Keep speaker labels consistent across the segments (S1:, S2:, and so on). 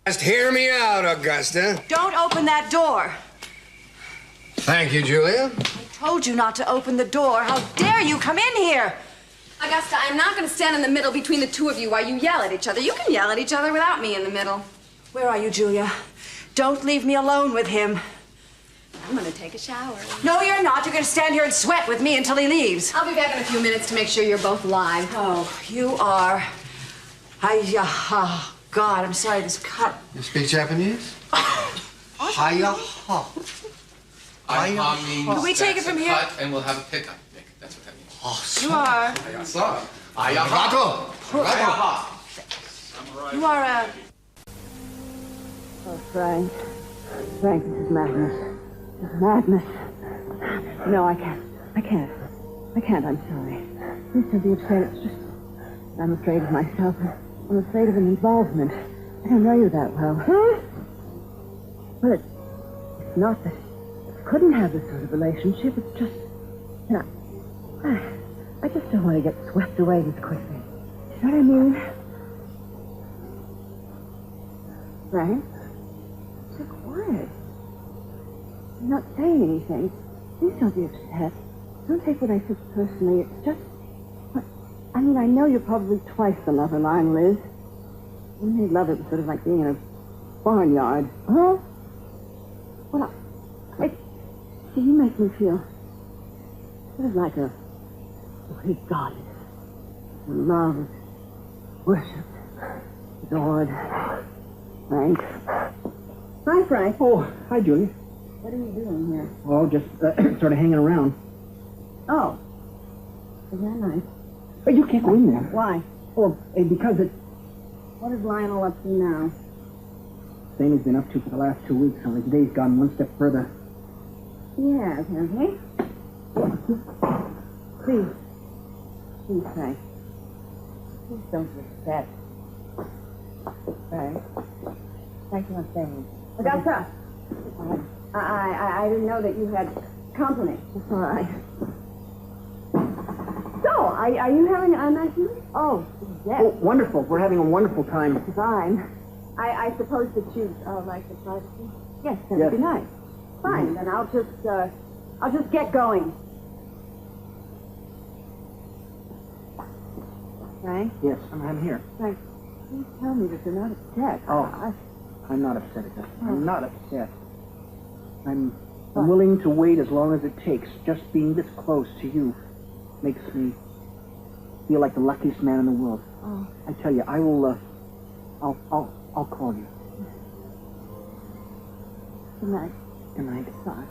S1: Just hear me out, Augusta.
S2: Don't open that door.
S1: Thank you, Julia.
S2: I told you not to open the door. How dare you come in here?
S3: Augusta, I'm not going to stand in the middle between the two of you while you yell at each other. You can yell at each other without me in the middle.
S2: Where are you, Julia? Don't leave me alone with him.
S3: I'm going to take a shower.
S2: No, you're not. You're going to stand here and sweat with me until he leaves.
S3: I'll be back in a few minutes to make sure you're both live.
S2: Oh, you are. Oh, God, I'm sorry, this cut.
S1: You speak Japanese?
S4: Hiya ha.
S2: Can we take it from here?
S5: Cut and we'll have a pickup, Nick. That's what that means.
S2: You are. You are a... Oh, Frank. Frank, this is madness. This is madness. No, I can't. I'm sorry. Please don't be upset. It's just... I'm afraid of myself. I'm afraid of an involvement. I don't know you that well. Huh? Well, it's not that you couldn't have this sort of relationship. It's just... You know, I just don't want to get swept away this quickly. You know what I mean? Frank? So quiet. You're not saying anything. Please don't be upset. Don't take what I said personally. It's just... I mean, I know you're probably twice the lover line, Liz. When they love it, it's sort of like being in a barnyard. Huh? Well, see, you make me feel sort of like a Greek goddess. Loved, worshipped, adored. Frank. Hi, Frank.
S4: Oh, hi, Julia.
S2: What are you doing here?
S4: Oh, just sort of hanging around.
S2: Oh. Is that nice?
S4: But you can't go in there.
S2: Why?
S4: Oh, because it's...
S2: What is Lionel up to now?
S4: Same he's been up to for the last 2 weeks, only today's gone one step further.
S2: Yes, has he? Please. Please, Frank. Please don't be upset. Frank. Thank you for saying. Augusta! I didn't know that you had company. That's all right. So, are you having a nice evening? Oh, yes.
S4: Oh, wonderful. We're having a wonderful time.
S2: Fine. I suppose that you'd like the privacy? Yes, that would be nice. Fine, then I'll just get going. Frank?
S4: Yes, I'm here.
S2: Frank, please tell me that you're not upset.
S4: Oh, I'm not upset at that. I'm not upset. I'm willing to wait as long as it takes. Just being this close to you makes me feel like the luckiest man in the world.
S2: Oh.
S4: I tell you, I will, I'll call you.
S2: Good night.
S4: Good night.
S2: Bye.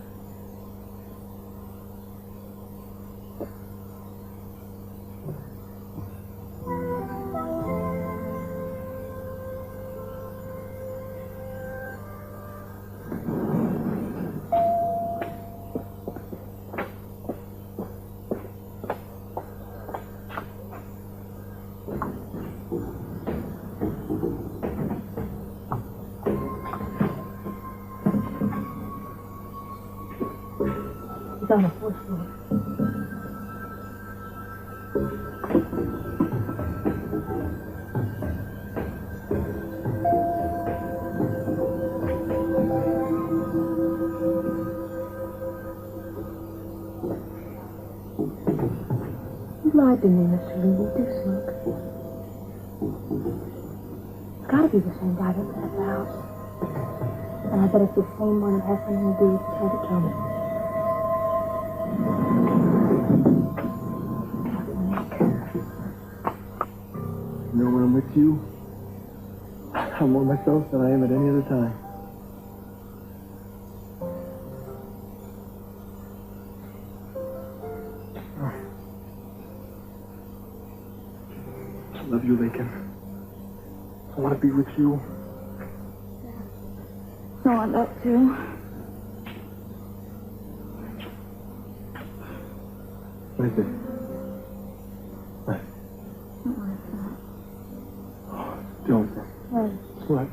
S2: It's on the fourth floor. You lied to me, Mr. Lee. You do smoke. It's got to be the same guy that was at the house. And I bet it's the same one that has something to do with trying to kill me.
S6: You know, when I'm with you, I'm more myself than I am at any other time. I love you, Lincoln. I want to be with you.
S2: No, I love to.
S6: What is it? What? Don't. What?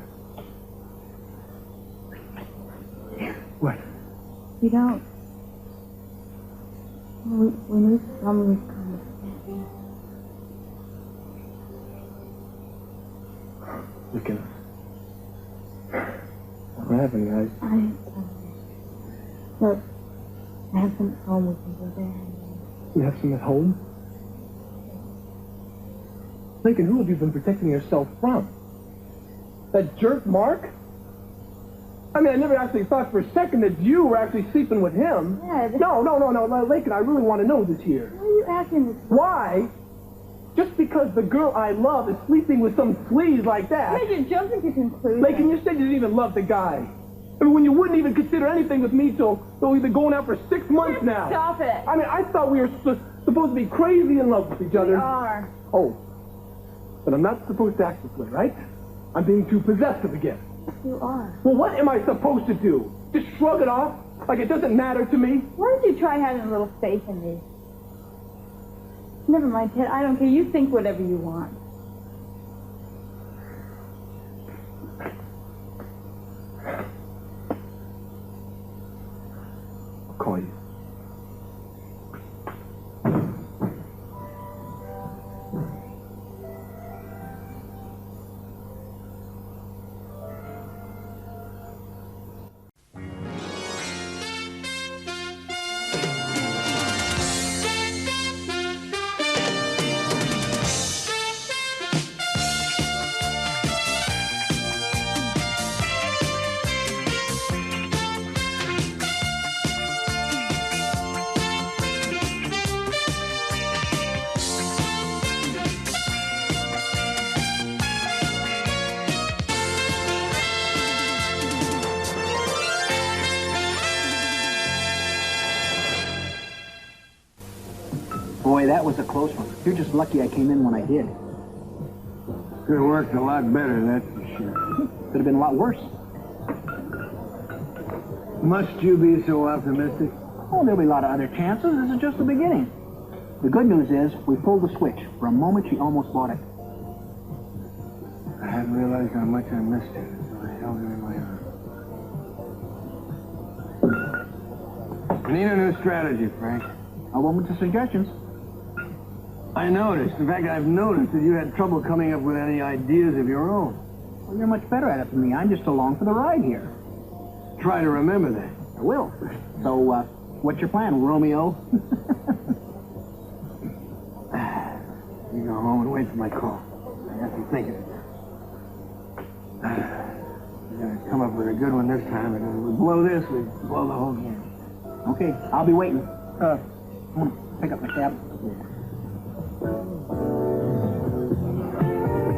S6: What?
S2: You don't. We need someone to come.
S6: Lincoln, What happened, guys?
S2: Look, I have some at home we can go there.
S6: You have some at home? Lincoln, who have you been protecting yourself from? That jerk Mark? I mean, I never actually thought for a second that you were actually sleeping with him.
S2: Ed.
S6: No, Lincoln, I really want to know this here.
S2: Why are you acting this way?
S6: Why? Just because the girl I love is sleeping with some sleaze like that.
S2: Why are you jumping to conclusions?
S6: Lincoln, you said you didn't even love the guy. I mean, when you wouldn't even consider anything with me till we've been going out for 6 months now.
S2: Stop it.
S6: I mean, I thought we were supposed to be crazy in love with each other.
S2: We are.
S6: Oh, but I'm not supposed to act this way, right? I'm being too possessive again.
S2: You are.
S6: Well, what am I supposed to do? Just shrug it off? Like it doesn't matter to me?
S2: Why don't you try having a little faith in me? Never mind, Ted. I don't care. You think whatever you want.
S6: I'll call you.
S4: Boy, that was a close one. You're just lucky I came in when I did.
S1: Could have worked a lot better, that's for sure.
S4: Could have been a lot worse.
S1: Must you be so optimistic?
S4: Oh, there'll be a lot of other chances. This is just the beginning. The good news is we pulled the switch. For a moment, she almost bought it.
S1: I hadn't realized how much I missed her, so I held her in my arms. I need a new strategy, Frank.
S4: A moment to suggestions.
S1: I noticed. In fact, I've noticed that you had trouble coming up with any ideas of your own.
S4: Well, you're much better at it than me. I'm just along for the ride here.
S1: Try to remember that.
S4: I will. So, what's your plan, Romeo?
S1: You go home and wait for my call. I got to thinking. We're going to come up with a good one this time, and if we blow this, we blow the whole game.
S4: Okay, I'll be waiting. I'm gonna pick up my tab.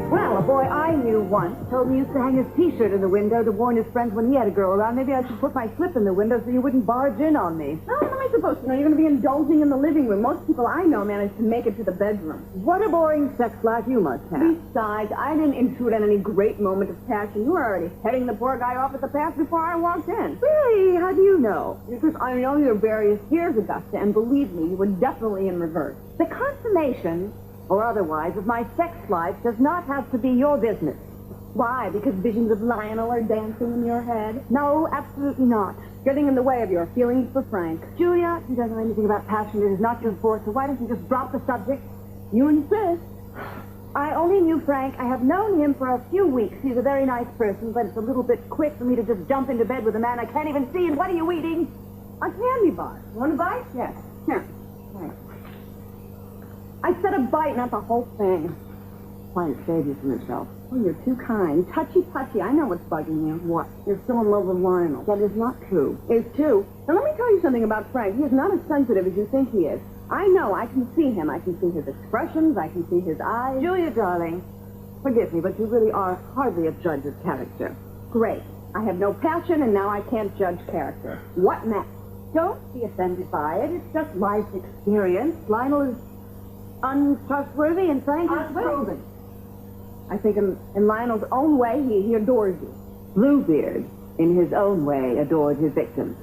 S2: Well, a boy I knew once told me he used to hang his T-shirt in the window to warn his friends when he had a girl around. Maybe I should put my slip in the window so you wouldn't barge in on me. How am I supposed to know? You're going to be indulging in the living room. Most people I know manage to make it to the bedroom. What a boring sex life you must have. Besides, I didn't intrude on any great moment of passion. You were already heading the poor guy off at the pass before I walked in. Really? How do you know? Because I know your various years, Augusta, and believe me, you were definitely in reverse. The consummation, or otherwise, of my sex life does not have to be your business. Why? Because visions of Lionel are dancing in your head? No, absolutely not. Getting in the way of your feelings for Frank. Julia, you don't know anything about passion. It is not your forte, so why don't you just drop the subject? You insist. I only knew Frank. I have known him for a few weeks. He's a very nice person, but it's a little bit quick for me to just jump into bed with a man I can't even see. And what are you eating? A candy bar. Want a bite? Yes. Here. Thanks. I said a bite, not the whole thing. Trying to save you from yourself. Oh, you're too kind. Touchy. I know what's bugging you. What? You're still in love with Lionel. That is not true. It's true. Now, let me tell you something about Frank. He is not as sensitive as you think he is. I know. I can see him. I can see his expressions. I can see his eyes. Julia, darling, forgive me, but you really are hardly a judge of character. Great. I have no passion, and now I can't judge character. What next? Don't be offended by it. It's just life experience. Lionel is untrustworthy, and Frank is unproven. I think in Lionel's own way, he adores you. Bluebeard, in his own way, adored his victims.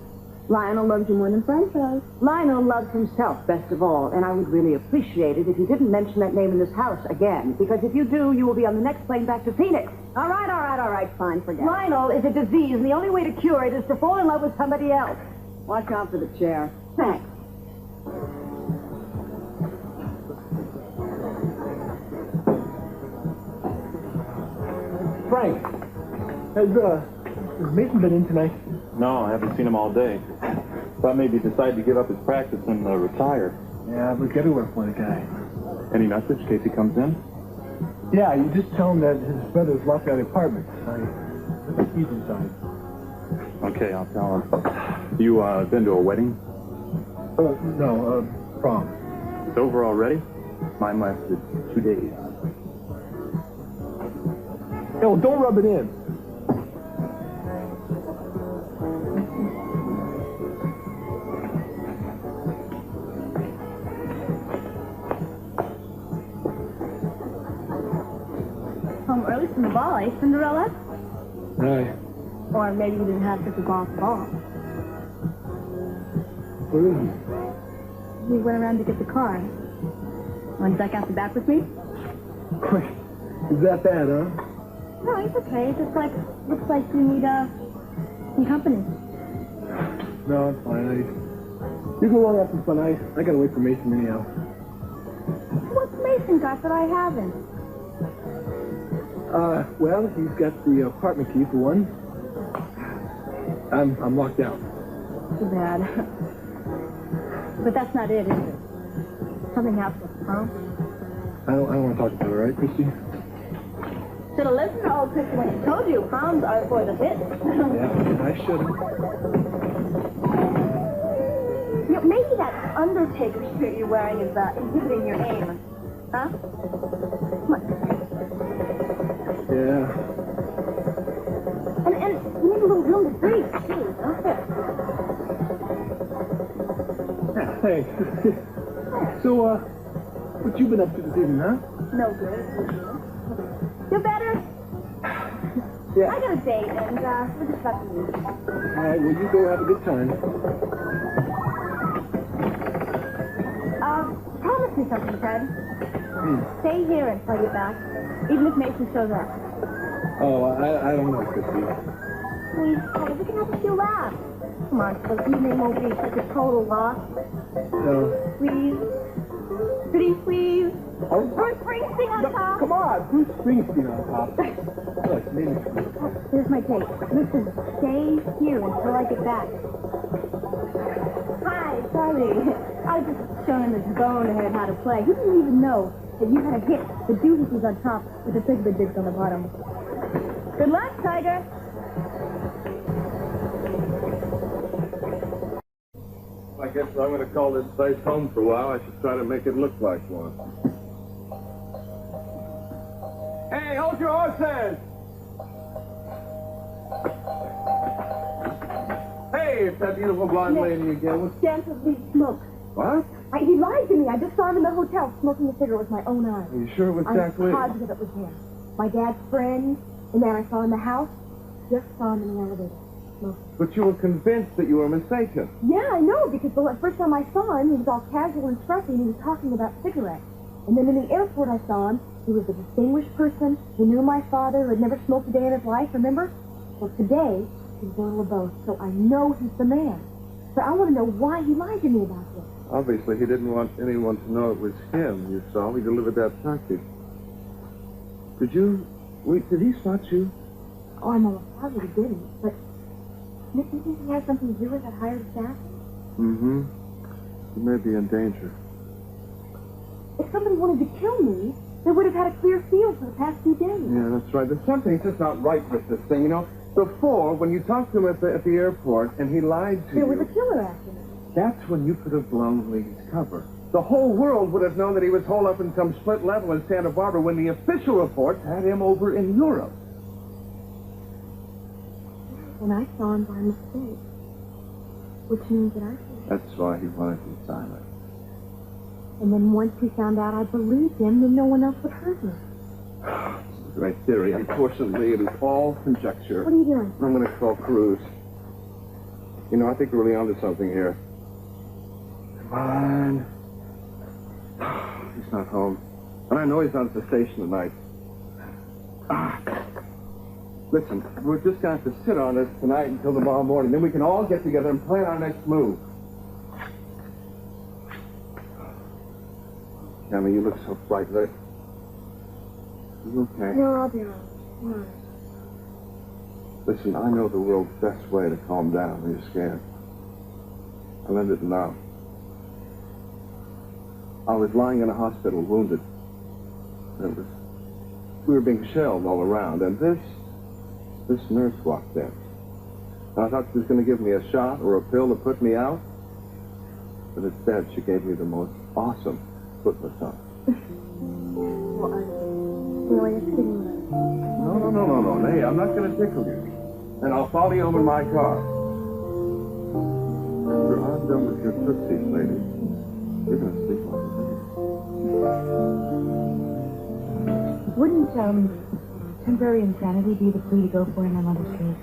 S2: Lionel loves you more than Frank does. Lionel loves himself best of all, and I would really appreciate it if you didn't mention that name in this house again, because if you do, you will be on the next plane back to Phoenix. All right, fine, forget it. Lionel is a disease, and the only way to cure it is to fall in love with somebody else. Watch out for the chair. Thanks.
S6: Frank, has Has Mason been in tonight?
S7: No, I haven't seen him all day. Thought maybe he decided to give up his practice and retire.
S6: Yeah, I look everywhere for the guy.
S7: Any message in case he comes in?
S6: Yeah, you just tell him that his brother's locked out of the apartment. I think he's inside.
S7: Okay, I'll tell him. You, been to a wedding?
S6: No, prom.
S7: It's over already? Mine lasted 2 days.
S6: Hey, well, don't rub it in.
S2: Home early from the ball, eh, Cinderella?
S6: Right.
S2: Or maybe you didn't have such a golf ball.
S6: Where is he?
S2: We went around to get the car. Want to duck out the back with me?
S6: Wait, is that bad, huh?
S2: No, it's okay. It just looks like you need, some company.
S6: No, it's fine. You go along after fun. I gotta wait for Mason anyhow.
S2: What's Mason got that I haven't?
S6: Well, he's got the apartment key for one. I'm locked out.
S2: Too bad. But that's not it, is it? Something else with prom?
S6: I don't want to talk about it, right, Christy?
S2: Should have listened to old Christy when he told you proms are for the fit.
S6: Yeah, I should have.
S2: You know, maybe that Undertaker suit you're wearing is inhibiting your aim. Huh? Come on.
S6: Yeah.
S2: And you need a little room to breathe, too, don't you?
S6: Thanks. So, what you been up to this evening, huh?
S2: No good. Feel better?
S6: Yeah.
S2: I got a date, and we're just about to leave.
S6: All right, well, you go have a good time.
S2: Promise me something, Fred. Stay here until you're back, even if Mason shows up.
S6: Oh, I don't know, Christy.
S2: Please, Fred, we can have a few laughs. Come on, so the evening won't be such a total loss.
S6: No.
S2: Please. Pretty please.
S6: Oh,
S2: Bruce Springsteen on top.
S6: come on, Bruce Springsteen on top. Look, maybe.
S2: Here's my date. Listen, stay here until I get back. Hi, sorry. I was just showing this bonehead how to play. He didn't even know that you had a hit the doohickeys on top with the cigarette dicks on the bottom. Good luck, Tiger.
S8: I guess I'm going to call this place home for a while. I should try to make it look like one.
S6: Hey, hold your horses!
S8: Hey, it's that beautiful blonde lady again.
S2: Gently smoke.
S8: What?
S2: He lied to me. I just saw him in the hotel smoking a cigarette with my own eyes.
S8: Are you sure it was Jack
S2: I'm
S8: Lee?
S2: positive it was him. My dad's friend, the man I saw in the house, just saw him in the elevator. Smoking.
S8: But you were convinced that you were mistaken.
S2: Yeah, I know, because the first time I saw him, he was all casual and scruffy, and he was talking about cigarettes. And then in the airport I saw him. He was a distinguished person who knew my father, who had never smoked a day in his life, remember? Well, today, he's a little of both, so I know he's the man. But I want to know why he lied to me about this.
S8: Obviously, he didn't want anyone to know it was him, you saw. He delivered that package. Did he spot you?
S2: Oh, I'm almost positive he didn't, but do you think he has something to do with that hired staff?
S8: Mm-hmm. He may be in danger.
S2: If somebody wanted to kill me, they would have had a clear field for the past few days.
S8: Yeah, that's right. There's something just not right with this thing, you know. Before, when you talked to him at the airport and he lied to
S2: There
S8: you...
S2: was a killer after me.
S8: That's when you could have blown Lee's cover. The whole world would have known that he was holed up in some split level in Santa Barbara when the official reports had him over in Europe.
S2: And I saw him by mistake. Which means that I did.
S8: That's why he wanted to be silent.
S2: And then once he found out I believed him, then no one else would hurt me.
S8: It's a great theory. Unfortunately, it is all conjecture.
S2: What are you doing?
S8: I'm going to call Cruz. You know, I think we're really onto something here. Come on. He's not home. And I know he's not at the station tonight. Listen, we're just going to have to sit on this tonight until tomorrow morning. Then we can all get together and plan our next move. Cammy, you look so bright lit. You okay?
S2: No, I'll be all right.
S8: Listen, I know the world's best way to calm down when you're scared. I learned it now. I was lying in a hospital, wounded. We were being shelled all around, and this nurse walked in. I thought she was going to give me a shot or a pill to put me out, but instead she gave me the most awesome foot massage.
S2: Really, it's getting late.
S8: No. Hey, I'm not going to tickle you. And I'll follow you home in my car. After I'm done with your tootsies, lady, you're going to sleep like a baby.
S2: Wouldn't, temporary insanity be the plea to go for in my mother's case?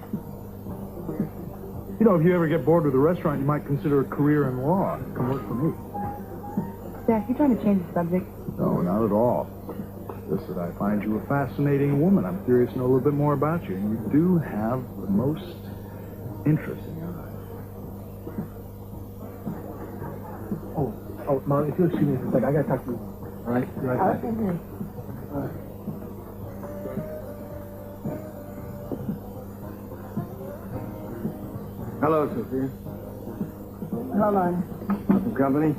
S6: You know, if you ever get bored with a restaurant, you might consider a career in law. Come work for me.
S2: Zach, you're trying to change the subject.
S6: No, not at all. Just that I find you a fascinating woman. I'm curious to know a little bit more about you. And you do have the most interesting eyes. Oh, Mom, if you'll excuse me for a second, I gotta talk to you. All right? Be right back.
S2: Okay.
S8: Hello, Sophia.
S9: Hold on.
S8: Want some company?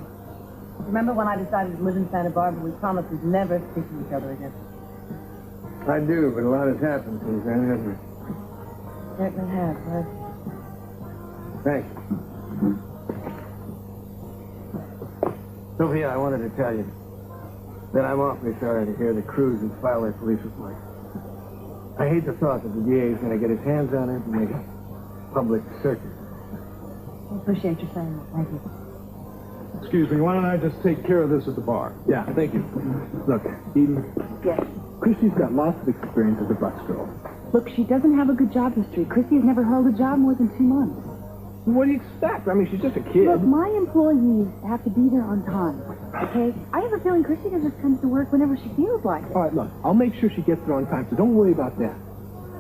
S9: Remember when I decided to live in Santa Barbara, we promised we'd never speak to each other again.
S8: I do, but a lot has happened since then, hasn't it?
S9: Certainly has, right?
S8: Thanks. Sophia, I wanted to tell you that I'm awfully sorry to hear the crews and file their police report. I hate the thought that the DA is going to get his hands on it and make a public circus.
S9: I appreciate you saying that. Thank you.
S6: Excuse me, why don't I just take care of this at the bar? Yeah, thank you. Look, Eden.
S9: Yes.
S6: Christy's got lots of experience as a bus girl.
S2: Look, she doesn't have a good job history. Christy has never held a job more than 2 months.
S6: What do you expect? I mean, she's just a kid.
S2: Look, my employees have to be there on time, okay? I have a feeling Christy just comes to work whenever she feels like it.
S6: All right, look, I'll make sure she gets there on time, so don't worry about that.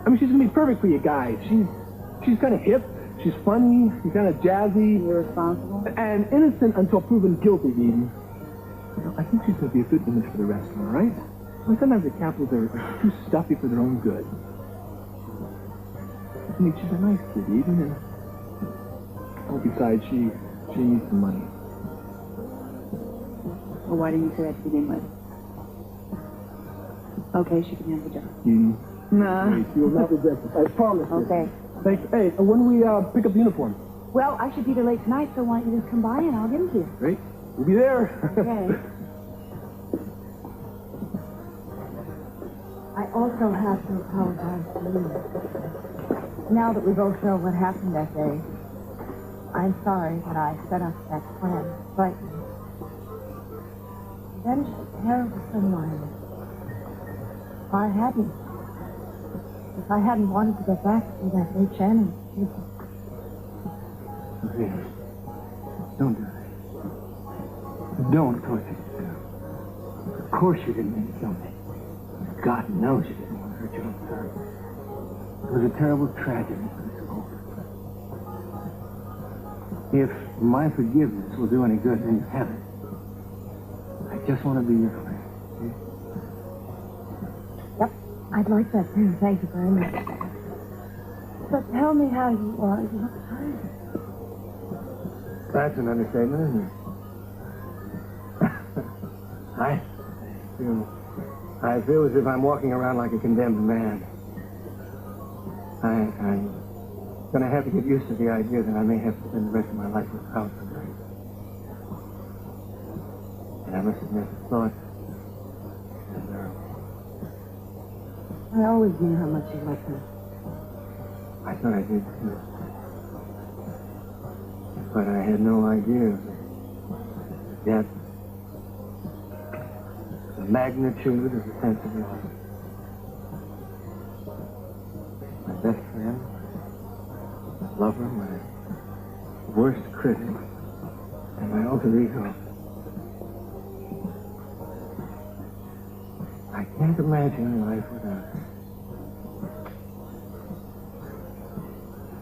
S6: I mean, she's going to be perfect for you guys. She's kind of hip, she's funny, she's kind of jazzy.
S2: Irresponsible.
S6: And innocent until proven guilty, Eden. You know, I think she's going to be a good image for the restaurant, all right? I mean, sometimes the Capitals are too stuffy for their own good. I mean, she's a nice kid, Eden, and... Oh, besides, she needs some money.
S2: Well, why didn't you say that to begin with? Okay, she can have the job.
S6: Eden.
S2: No.
S6: Wait, you'll not regret this. I promise you.
S2: Okay.
S6: Thanks. Hey, when do we pick up the uniform?
S2: Well, I should be there late tonight, so why don't you just come by and I'll get them to you.
S6: Great. We'll be there.
S2: Okay. I also have to apologize to you. Now that we both know what happened that day, I'm sorry that I set up that plan. But then she's a terrible friend of mine. If I hadn't wanted to get back to that day, Shannon,
S1: Don't do that. Don't torture yourself. Of course you didn't mean to kill me. God knows you didn't want to hurt your own son. It was a terrible tragedy, but it's over. If my forgiveness will do any good, then you have it. I just want to be your friend. Okay?
S2: Yep, I'd like that too. Thank you very much. But tell me how you are. You look tired.
S1: That's an understatement, isn't it? I feel as if I'm walking around like a condemned man. I'm going to have to get used to the idea that I may have to spend the rest of my life without her. And I must admit, the thought is unbearable.
S2: I always knew how much you liked her.
S1: I thought I did too. But I had no idea of the depth, the magnitude of the sense of your life. My best friend, my lover, my worst critic, and my alter ego. I can't imagine life without her.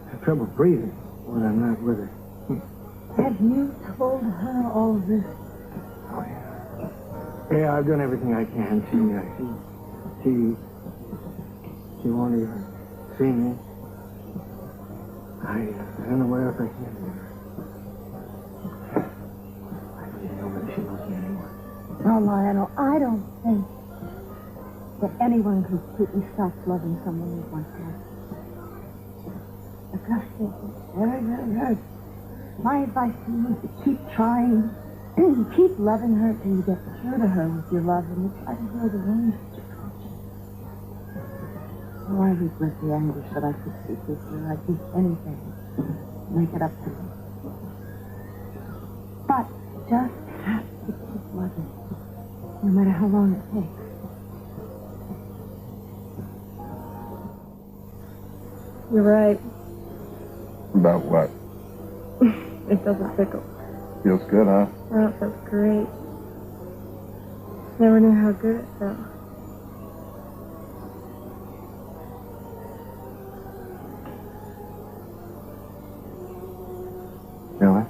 S1: I have trouble breathing when I'm not with her.
S2: Have you told her all of this?
S1: Oh, yeah. Yeah, I've done everything I can. She won't even see me. I don't know what else I can do. I don't even know whether she loves me anymore.
S2: No, Lionel, I don't think that anyone completely stops loving someone they once loved. Augusta, it's very, very hard. My advice to you is to keep trying, keep loving her till you get through to her with your love, and you try to heal the wounds that you caused. Oh, I regret the anguish that I could speak with her. I'd do anything to make it up to her. But just have to keep loving, no matter how long it takes.
S10: You're right.
S6: About what?
S10: It doesn't tickle.
S6: Feels good, huh?
S10: Oh, it feels great. Never knew how good it felt.
S6: Really?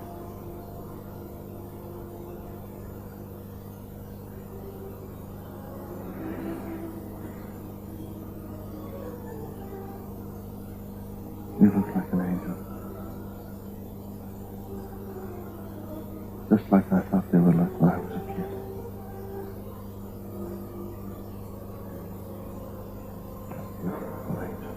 S6: You look like an angel. Just like I thought they would look when I was a kid. Beautiful angel.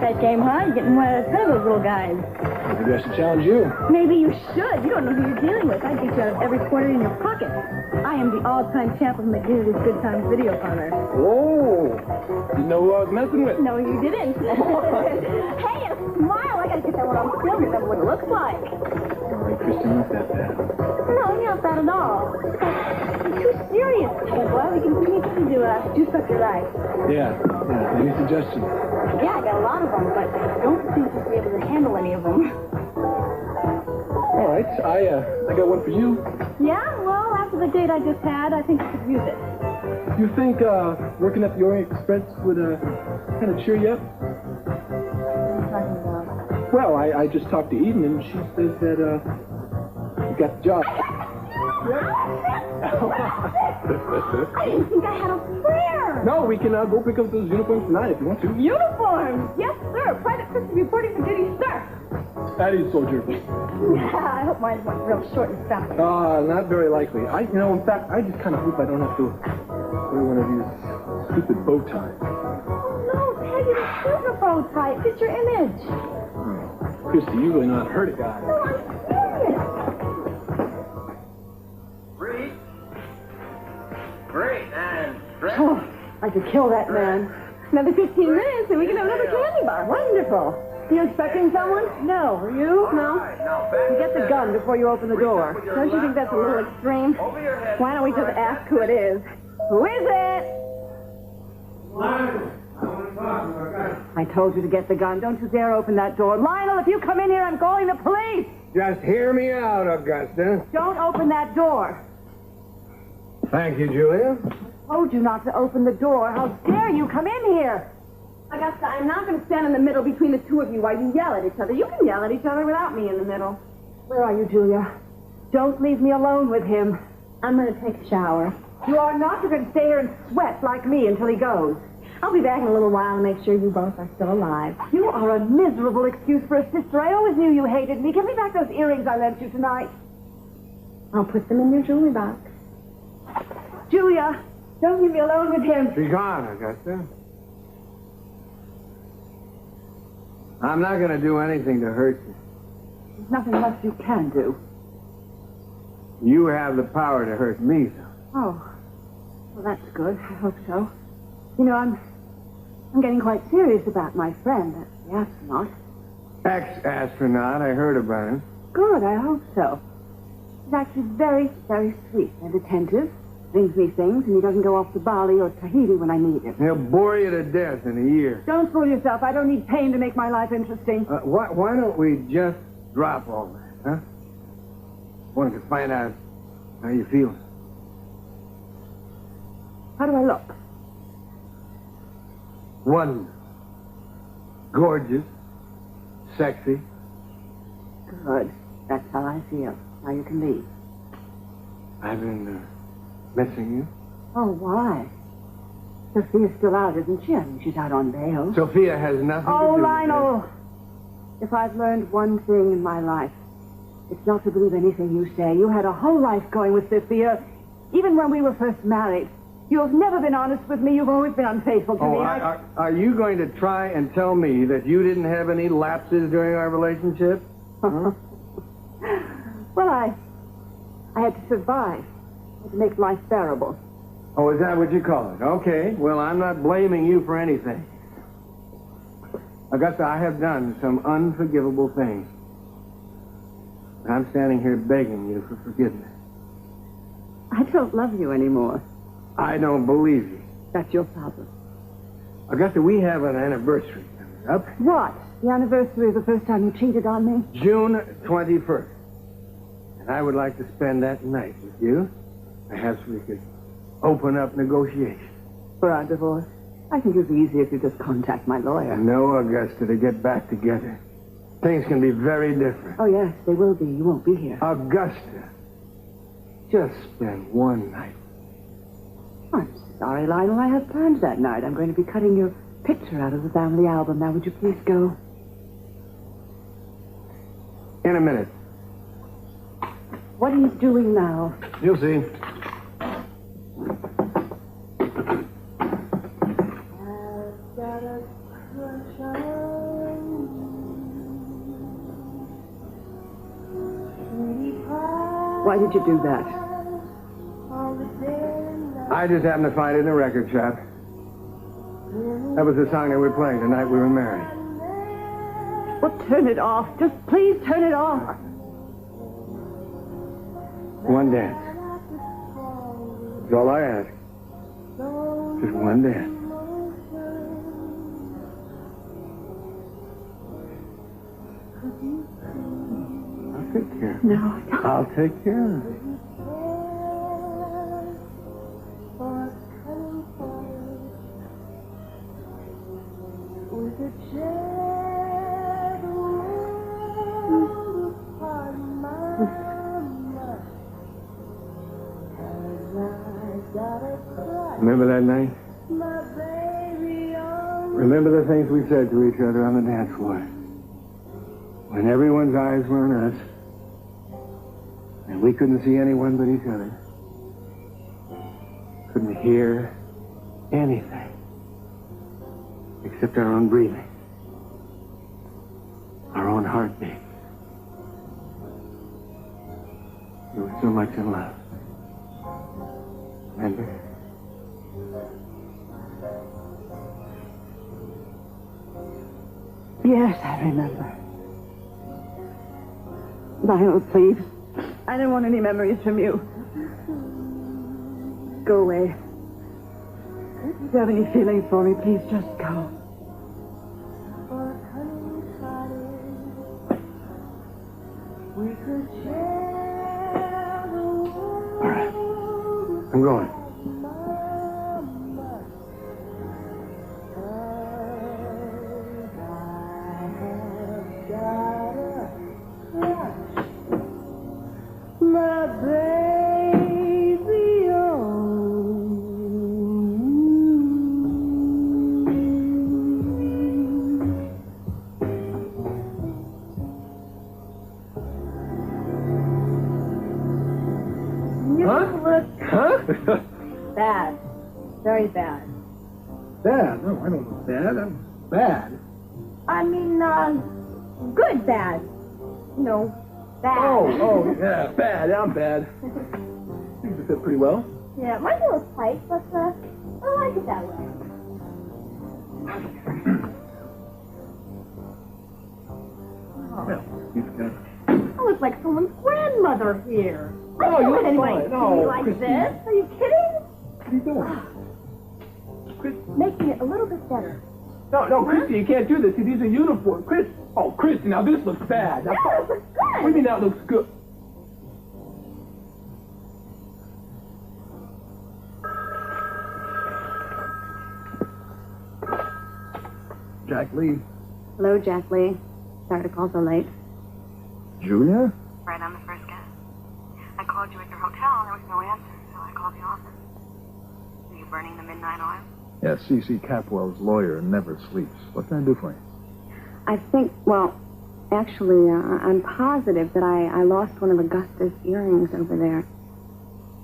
S11: That game, huh? You're getting one out of 10 of those little guys.
S1: Maybe I should challenge you.
S11: Maybe you should. You don't know who you're dealing with. I'd beat you out of every quarter in your pocket. I am the all-time champ of McGinnis Good Times video parlor.
S1: Oh, you know who I was messing with?
S11: No, you didn't. Hey, a smile. I gotta get that one on film. Remember what it looks like.
S1: All right, Kristen, not that bad.
S11: No, you're not bad at all. You're too serious. Well, we can see to do juice up your life.
S1: Yeah. Any suggestions?
S11: Yeah, I got a lot of them, but I don't think you'll be able to handle any of them.
S1: All right, I got one for you.
S11: Yeah? Well, after the date I just had, I think you could use it.
S1: You think working at the Orient Express would kind of cheer you up?
S11: What are you talking about?
S1: Well, I just talked to Eden, and she says that you got the job.
S11: I didn't think I had a prayer.
S1: No, we can go pick up those uniforms tonight if you want to.
S11: Uniforms? Yes, sir. Private Christian reporting for duty, sir.
S1: That is soldier.
S11: I hope mine went real short and fast.
S1: Not very likely. In fact, I just kind of hope I don't have to wear one of these stupid bow ties.
S11: Oh, no, Ted, you don't a bow tie. It fits your image.
S1: Christy, you really know how to hurt a guy.
S11: No, I'm serious.
S12: Great, and
S2: Oh, I could kill that man.
S11: Another 15 minutes and we can have another candy bar.
S2: Wonderful. You expecting someone? No. Are you? No. You get the gun before you open the door.
S11: Don't you think that's a little extreme? Why don't we just ask who it is? Who is it?
S2: I told you to get the gun. Don't you dare open that door. Lionel, if you come in here, I'm calling the police.
S12: just hear me out, Augusta.
S2: Don't open that door.
S12: Thank you, Julia.
S2: I told you not to open the door. How dare you come in here?
S3: Augusta, I'm not going to stand in the middle between the two of you while you yell at each other. You can yell at each other without me in the middle.
S2: Where are you, Julia? Don't leave me alone with him.
S11: I'm going to take a shower.
S2: You are not. You're going to stay here and sweat like me until he goes.
S11: I'll be back in a little while to make sure you both are still alive.
S2: You are a miserable excuse for a sister. I always knew you hated me. Give me back those earrings I lent you tonight.
S10: I'll put them in your jewelry box.
S2: Julia, don't leave me alone with him.
S12: Be gone, Augusta. I'm not going to do anything to hurt you.
S2: There's nothing less you can do.
S12: You have the power to hurt me, though.
S2: Oh, well, that's good. I hope so. You know, I'm getting quite serious about my friend, the astronaut.
S12: Ex-astronaut, I heard about him.
S2: Good, I hope so. He's actually very, very sweet and attentive. Brings me things, and he doesn't go off to Bali or Tahiti when I need him.
S12: He'll bore you to death in a year.
S2: Don't fool yourself. I don't need pain to make my life interesting.
S12: Why don't we just drop all that, huh? Wanted to find out how you feel.
S2: How do I look?
S12: Wonderful. Gorgeous. Sexy.
S2: Good. That's how I feel. Now you can leave.
S12: I've been missing you.
S2: Oh, why? Sophia's still out, isn't she? I mean, she's out on bail.
S12: Sophia has nothing to do with it.
S2: Lionel! If I've learned one thing in my life, it's not to believe anything you say. You had a whole life going with Sophia, even when we were first married. You've never been honest with me. You've always been unfaithful to me.
S12: Are you going to try and tell me that you didn't have any lapses during our relationship? Huh?
S2: Well, I had to survive. I had to make life bearable.
S12: Oh, is that what you call it? Okay. Well, I'm not blaming you for anything. Augusta, I have done some unforgivable things. I'm standing here begging you for forgiveness.
S2: I don't love you anymore.
S12: I don't believe you.
S2: That's your problem.
S12: Augusta, we have an anniversary coming up.
S2: What? The anniversary of the first time you cheated on me?
S12: June 21st. And I would like to spend that night with you. Perhaps we could open up negotiations.
S2: For our divorce? I think it would be easier if you just contact my lawyer.
S12: No, Augusta, to get back together. Things can be very different.
S2: Oh, yes, they will be. You won't be here.
S12: Augusta, just spend one night.
S2: I'm sorry, Lionel. I have plans that night. I'm going to be cutting your picture out of the family album. Now, would you please go?
S12: In a minute.
S2: What are you doing now?
S12: You'll see.
S2: Why did you do that?
S12: I just happened to find it in a record shop. That was the song they were playing the night we were married.
S2: Well, turn it off. Just please turn it off.
S12: One dance. That's all I ask. Just one dance. I'll take care of it.
S2: No, don't.
S12: I'll take care of it. Remember that night? Remember the things we said to each other on the dance floor? When everyone's eyes were on us, and we couldn't see anyone but each other. Couldn't hear anything except our own breathing, our own heartbeat. We were so much in love. Remember?
S2: Yes, I remember. Lionel, please. I don't want any memories from you. Go away. If you have any feelings for me, please just go.
S12: All right. I'm going.
S9: You
S1: Huh?
S9: look
S1: Huh?
S9: bad. Very bad.
S1: Bad? No, I don't look bad. I'm bad.
S9: I mean, good bad. You know, bad.
S1: Oh, yeah, bad. I'm bad. Things have fit pretty well.
S9: Yeah, mine's a little tight, but, I like it that way.
S1: Well, you've got...
S9: I look like someone's grandmother here.
S1: Oh,
S9: I
S1: you
S9: don't
S1: look
S9: want anybody
S1: fine.
S9: to see
S1: Oh,
S9: me like
S1: Christy.
S9: this. Are you kidding?
S1: What are you doing? Chris...
S9: Making it a little bit better.
S1: No, Christy, you can't do this. See, these are uniforms. Christy, now this looks bad. Now,
S9: Yeah, it looks good.
S1: what do you mean that looks good?
S6: Jack Lee.
S2: Hello, Jack Lee. Sorry to call so late.
S6: Julia?
S3: Right on the first guess. I called you at your hotel and there was no answer, so I called the office. Are you burning the midnight oil?
S6: Yes, C.C. Capwell's lawyer never sleeps. What can I do for you?
S2: I think, well, actually, I'm positive that I lost one of Augusta's earrings over there.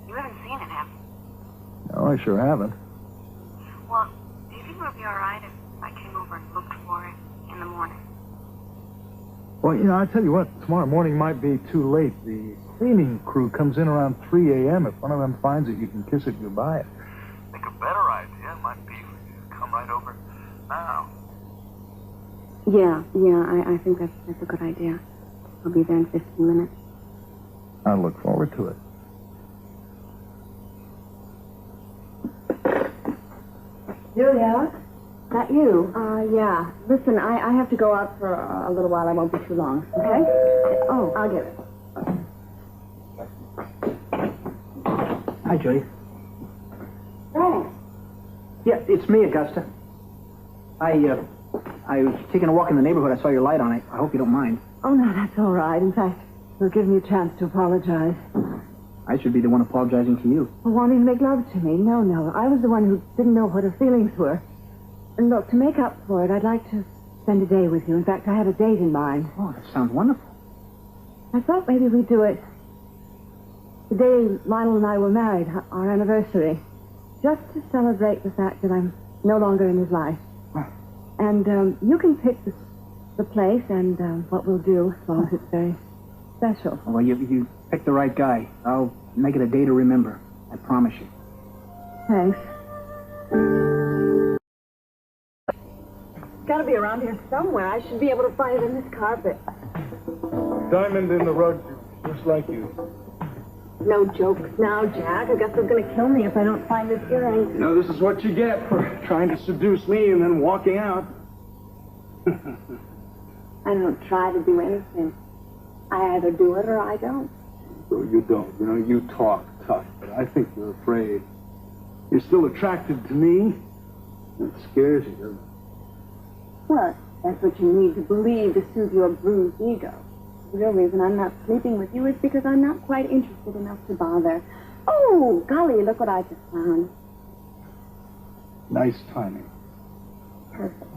S3: You haven't seen it, have you?
S6: No, I sure haven't.
S3: Well, do you think it would be all right if I came over and looked for it in the morning?
S6: Well, I tell you what, tomorrow morning might be too late. The cleaning crew comes in around 3 a.m. If one of them finds it, you can kiss it goodbye.
S13: I think a better idea might be for you to come right over now.
S2: Yeah, I think that's a good idea. I'll be there in 15 minutes.
S6: I look forward to it.
S2: Julia? That you? Yeah. Listen, I have to go out for a little while. I won't be too long, okay? Oh, I'll get it.
S4: Hi, Judy.
S2: Thanks.
S4: Yeah, it's me, Augusta. I was taking a walk in the neighborhood. I saw your light on it. I hope you don't mind.
S2: Oh, no, that's all right. In fact, you're giving me a chance to apologize.
S4: I should be the one apologizing to you.
S2: For wanting to make love to me. No. I was the one who didn't know what her feelings were. And look, to make up for it, I'd like to spend a day with you. In fact, I had a date in mind.
S4: Oh, that sounds wonderful.
S2: I thought maybe we'd do it the day Lionel and I were married, our anniversary, just to celebrate the fact that I'm no longer in his life. And you can pick the place and what we'll do, as long as it's very special.
S4: Well, you picked the right guy. I'll make it a day to remember. I promise you.
S2: Thanks.
S11: It's got to be around here somewhere. I should be able to find it in this carpet.
S6: Diamond in the rug, just like you.
S11: No jokes now, Jack. Augusta's going to kill me if I don't find this earring.
S1: This is what you get for trying to seduce me and then walking out.
S2: I don't try to do anything. I either do it or I don't.
S1: So you don't. You talk tough, but I think you're afraid. You're still attracted to me. It scares you, doesn't it?
S2: Well, that's what you need to believe to soothe your bruised ego. The real reason I'm not sleeping with you is because I'm not quite interested enough to bother. Oh, golly, look what I just found.
S1: Nice timing.
S2: Perfect.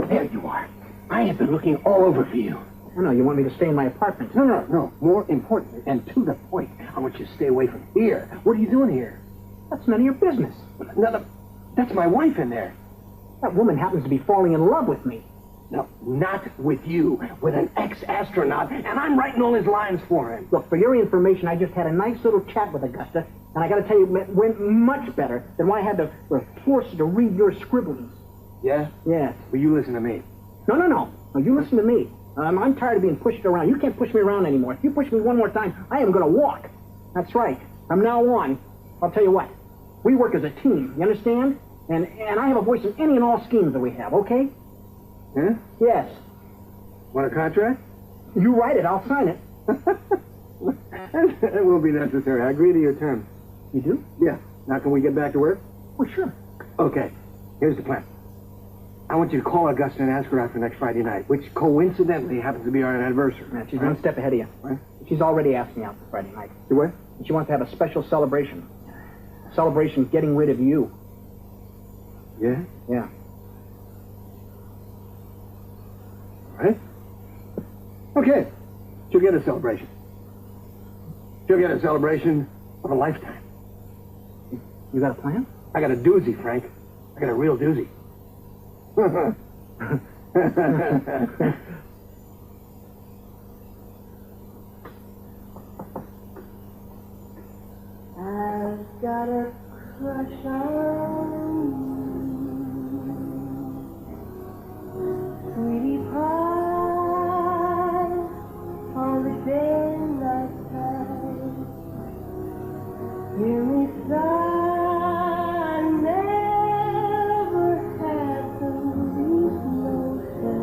S12: There you are. I have been looking all over for you.
S4: No, you want me to stay in my apartment?
S12: No. More importantly, and to the point, I want you to stay away from here. What are you doing here?
S4: That's none of your business.
S12: No, that's my wife in there.
S4: That woman happens to be falling in love with me.
S12: No, not with you. With an ex-astronaut, and I'm writing all his lines for him.
S4: Look, for your information, I just had a nice little chat with Augusta, and I got to tell you, it went much better than when I had to force her to read your scribblings.
S12: Yeah?
S4: Yes.
S12: Well, you listen to me.
S4: No, you listen to me. I'm tired of being pushed around. You can't push me around anymore. If you push me one more time, I am going to walk. That's right. From now on, I'll tell you what. We work as a team, you understand? And I have a voice in any and all schemes that we have, okay?
S12: Huh?
S4: Yes.
S12: Want a contract?
S4: You write it, I'll sign it.
S12: That will be necessary. I agree to your terms.
S4: You do?
S12: Yeah. Now can we get back to work?
S4: Well, sure.
S12: Okay. Here's the plan. I want you to call Augusta and ask her out for next Friday night, which coincidentally happens to be our anniversary.
S4: Yeah, she's one step ahead of you.
S12: Right?
S4: She's already asked me out for Friday night.
S12: You what?
S4: And she wants to have a special celebration. Celebration's getting rid of you.
S12: Yeah?
S4: Yeah.
S12: Right? Okay. She'll get a celebration. She'll get a celebration of a lifetime.
S4: You got a plan?
S12: I got a doozy, Frank. I got a real doozy.
S10: I've got a crush on you, sweetie pie, on the midnight time. Hear me sigh, never had the least notion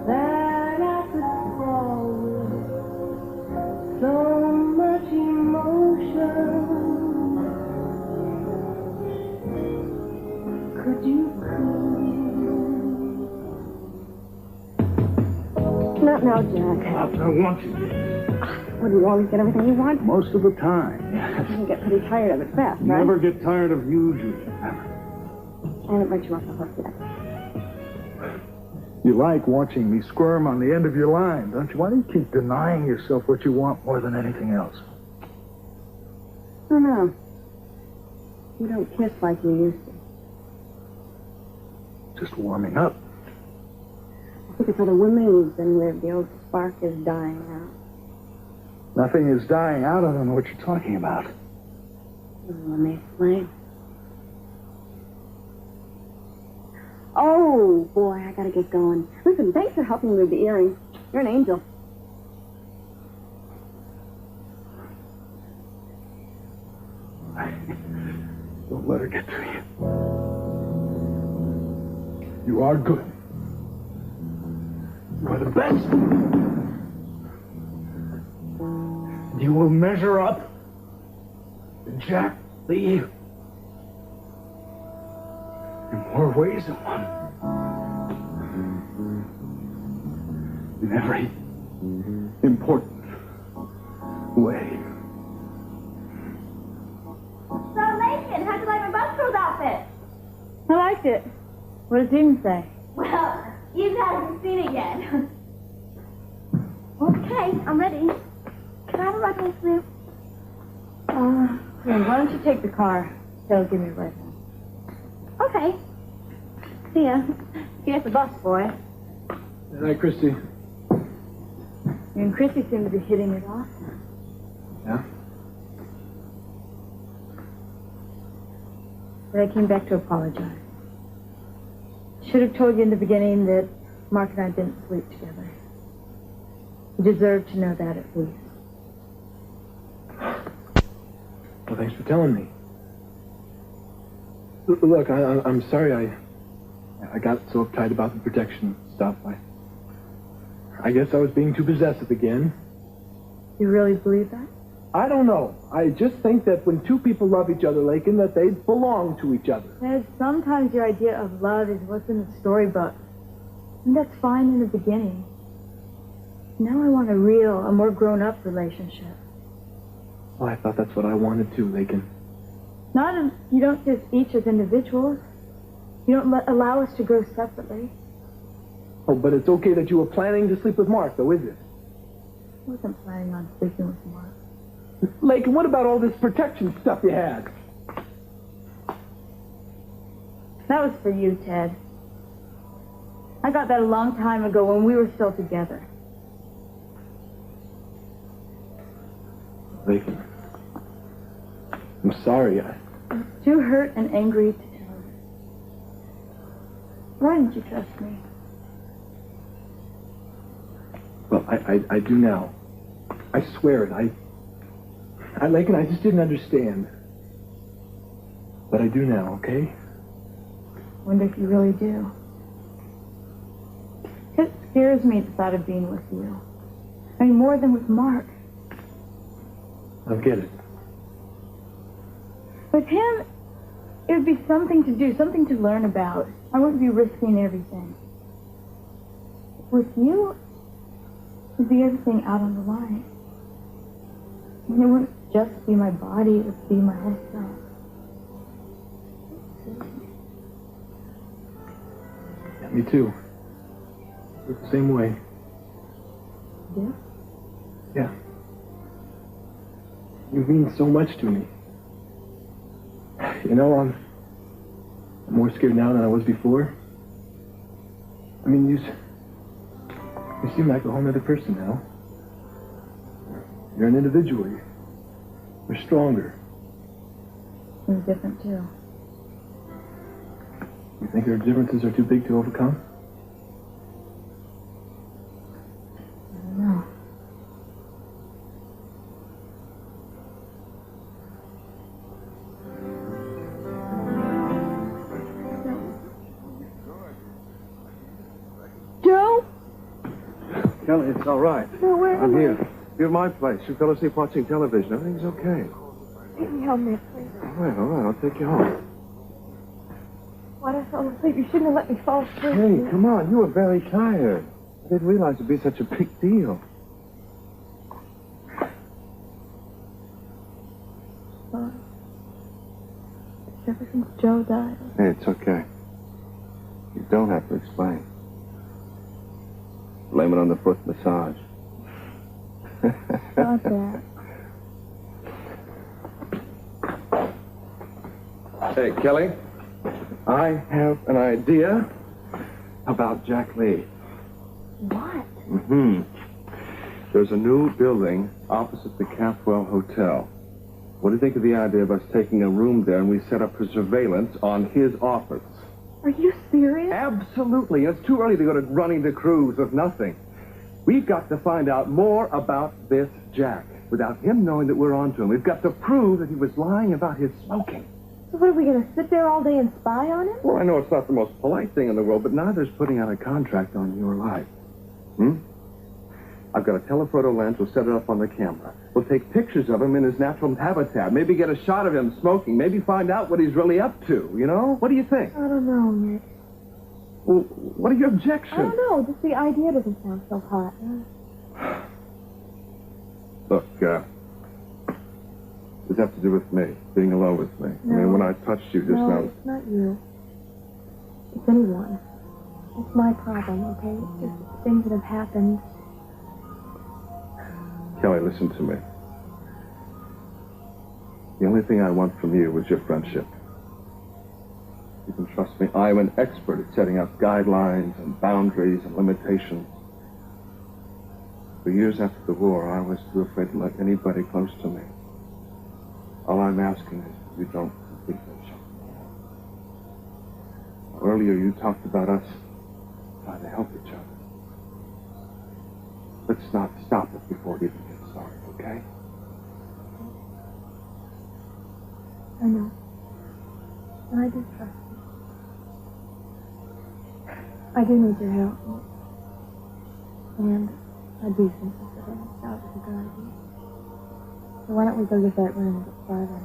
S10: that I could fall with so much emotion. Could you please?
S2: Not now, Jack.
S6: I want you.
S2: What, do you always get everything you want?
S6: Most of the time.
S2: You get pretty tired of it fast, right?
S6: Never get tired of you, Judy. Never.
S2: And it makes you off the hook yet.
S6: You like watching me squirm on the end of your line, don't you? Why do you keep denying yourself what you want more than anything else?
S2: I don't know. You don't kiss like you used to.
S6: Just warming up.
S2: I think it's all the women you've been with. The old spark is dying out.
S6: Nothing is dying out. I don't know what you're talking about.
S2: Let me explain. Oh, boy, I gotta get going. Listen, thanks for helping me with the earrings. You're an angel.
S6: Don't let her get to you. You are good. You are the best. You will measure up to Jack Lee in more ways than one. In every important way.
S11: So, Lincoln, how'd you like my bus girl's outfit?
S10: I liked it. What does Dean say?
S11: Well, you haven't seen it yet. Okay, I'm ready. Can I have a ride home, please?
S10: Why don't you take the car? They'll give me a ride home.
S11: Okay. See ya.
S10: Here's the bus, boy.
S12: Hi, Christy.
S10: You and Chrissy seem to be hitting it off.
S12: Yeah?
S10: But I came back to apologize. Should have told you in the beginning that Mark and I didn't sleep together. You deserve to know that at least.
S14: Well, thanks for telling me. Look, I'm sorry I got so uptight about the protection stuff. I guess I was being too possessive again.
S10: You really believe that?
S14: I don't know. I just think that when two people love each other, Lakin, that they belong to each other.
S10: Ted, sometimes your idea of love is what's in the storybook. And that's fine in the beginning. Now I want a more grown-up relationship.
S14: Well, I thought that's what I wanted too, Lakin.
S10: You don't see us each as individuals. You don't allow us to grow separately.
S14: Oh, but it's okay that you were planning to sleep with Mark, though, is it?
S10: I wasn't planning on sleeping with Mark.
S14: Lakin, what about all this protection stuff you had?
S10: That was for you, Ted. I got that a long time ago when we were still together.
S14: Lakin, I'm sorry.
S10: I'm too hurt and angry to tell you. Why didn't you trust me?
S14: Well, I do now. I swear it. Lakin, I just didn't understand. But I do now, okay?
S10: Wonder if you really do. It scares me the thought of being with you. I mean, more than with Mark.
S14: I get it.
S10: With him, it would be something to do, something to learn about. I wouldn't be risking everything. With you, it'd be everything out on the line. And it wouldn't just be my body, it would be my whole self.
S14: Yeah, me too. It's the same way.
S10: Yeah?
S14: Yeah. You mean so much to me. You know, I'm more scared now than I was before. I mean, you seem like a whole other person now. You're an individual. You're stronger.
S10: You're different, too.
S14: You think our differences are too big to overcome?
S10: I don't know.
S2: Joe?
S8: Kelly, it's all right.
S2: No, where
S8: I'm
S2: am
S8: here. You're at my place. You fell asleep watching television. Everything's okay.
S2: Take me home, Nick, please.
S8: All right. I'll take you home.
S2: Why'd I fall asleep? You shouldn't have let me fall asleep.
S8: Hey, come on. You were very tired. I didn't realize it'd be such a big deal.
S10: Ever since Joe died.
S8: Hey, it's okay. You don't have to explain. Blame it on the foot massage.
S10: Not that.
S8: Hey, Kelly. I have an idea about Jack Lee.
S2: What?
S8: Mm-hmm. There's a new building opposite the Cathwell Hotel. What do you think of the idea of us taking a room there and we set up for surveillance on his office?
S2: Are you serious?
S8: Absolutely. It's too early to go to running the cruise with nothing. We've got to find out more about this Jack without him knowing that we're onto him. We've got to prove that he was lying about his smoking.
S2: So what, are we going to sit there all day and spy on him?
S8: Well, I know it's not the most polite thing in the world, but neither's putting out a contract on your life. I've got a telephoto lens. We'll set it up on the camera. We'll take pictures of him in his natural habitat. Maybe get a shot of him smoking. Maybe find out what he's really up to, you know? What do you think?
S2: I don't know, Nick.
S8: Well, what are your objections?
S2: I don't know. Just the idea doesn't sound so hot.
S8: Look, this has to do with me, being alone with me.
S2: No.
S8: I mean, when I touched you just
S2: No,
S8: now...
S2: it's not you. It's anyone. It's my problem, okay? It's just things that have happened.
S8: Kelly, listen to me. The only thing I want from you is your friendship. You can trust me. I am an expert at setting up guidelines and boundaries and limitations. For years after the war, I was too afraid to let anybody close to me. All I'm asking is that you don't completely shut me out. Earlier, you talked about us trying to help each other. Let's not stop it before it even gets started, okay?
S2: I know. And I do trust you. I do need your help. And I do think that that was a good idea. So why don't we go get that room and get started?